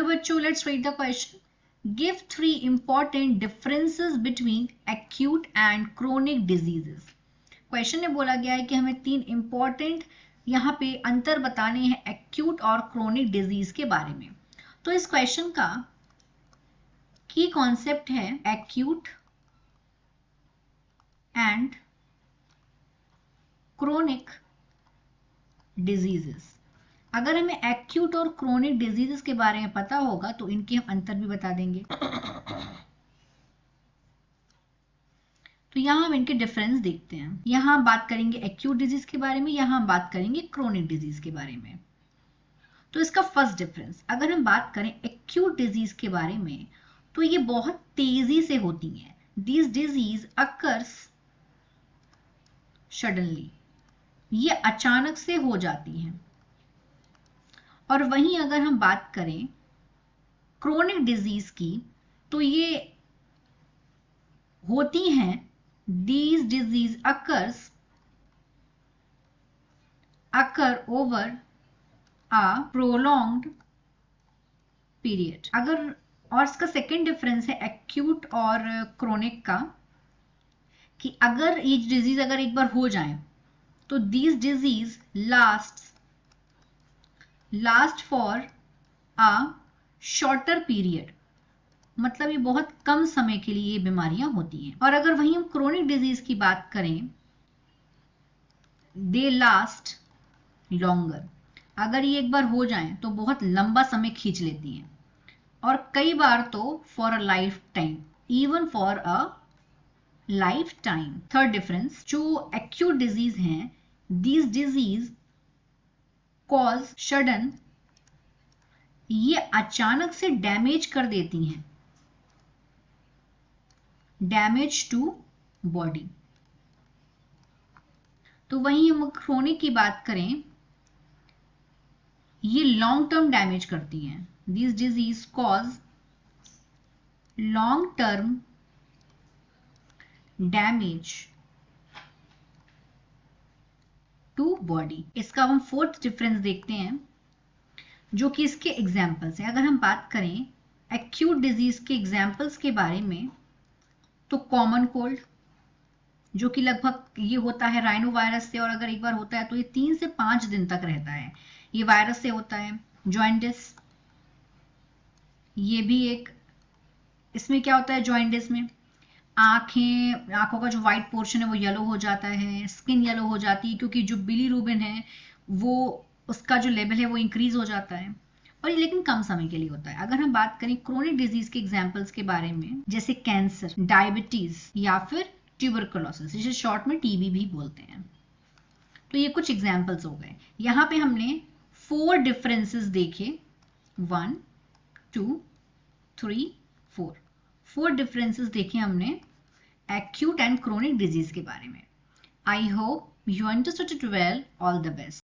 बच्चों, let's read the question. Give 3 important differences between acute and chronic diseases. Question में बोला गया है कि हमें 3 इंपॉर्टेंट यहाँ पे अंतर बताने हैं एक्यूट और क्रोनिक डिजीज के बारे में। तो इस क्वेश्चन का की कॉन्सेप्ट है एक्यूट एंड क्रोनिक डिजीजेस। अगर हमें एक्यूट और क्रोनिक डिजीजेस के बारे में पता होगा तो इनके हम अंतर भी बता देंगे। तो यहाँ हम इनके डिफरेंस देखते हैं। यहाँ हम बात करेंगे एक्यूट डिजीज के बारे में, यहाँ हम बात करेंगे क्रोनिक डिजीज के बारे में। तो इसका फर्स्ट डिफरेंस, अगर हम बात करें एक्यूट डिजीज के बारे में, तो ये बहुत तेजी से होती हैं। दिस डिजीज अकर्स सडनली, ये अचानक से हो जाती हैं। और वहीं अगर हम बात करें क्रोनिक डिजीज की, तो ये होती हैं these disease occur over a prolonged period। अगर और इसका सेकेंड डिफरेंस है एक्यूट और क्रोनिक का, कि अगर ये डिजीज अगर एक बार हो जाए तो this disease last for a shorter period, मतलब ये बहुत कम समय के लिए ये बीमारियां होती हैं। और अगर वहीं हम क्रोनिक डिजीज की बात करें, दे लास्ट लॉन्गर, अगर ये एक बार हो जाएं तो बहुत लंबा समय खींच लेती हैं, और कई बार तो for a life time, even for a life time. Third difference, जो एक्यूट डिजीज हैं, दिस डिजीज कॉज सडन, ये अचानक से डैमेज कर देती हैं, डैमेज टू बॉडी। तो वहीं हम क्रोनिक की बात करें, ये लॉन्ग टर्म डैमेज करती हैं। This disease cause long term damage to body. इसका हम फोर्थ डिफरेंस देखते हैं, जो कि इसके एग्जाम्पल्स हैं। अगर हम बात करें एक्यूट डिजीज के एग्जाम्पल्स के बारे में, तो कॉमन कोल्ड, जो कि लगभग ये होता है राइनो वायरस से, और अगर एक बार होता है तो ये 3 से 5 दिन तक रहता है, ये वायरस से होता है। जॉइंटिस, ये भी एक, इसमें क्या होता है जॉइंटिस में, आंखों का जो व्हाइट पोर्शन है वो येलो हो जाता है, स्किन येलो हो जाती है, क्योंकि जो बिलीरुबिन है वो उसका जो लेवल है वो इंक्रीज हो जाता है, और ये लेकिन कम समय के लिए होता है। अगर हम बात करें क्रोनिक डिजीज के एग्जांपल्स के बारे में, जैसे कैंसर, डायबिटीज या फिर ट्यूबरकुलोसिस, जिसे शॉर्ट में टीबी भी बोलते हैं। तो ये कुछ एग्जांपल्स हो गए। यहाँ पे हमने 4 डिफरेंसेस देखे, 1 2 3 4, 4 डिफरेंसेस देखे हमने एक्यूट एंड क्रोनिक डिजीज के बारे में। I hope you understood it well. All the best.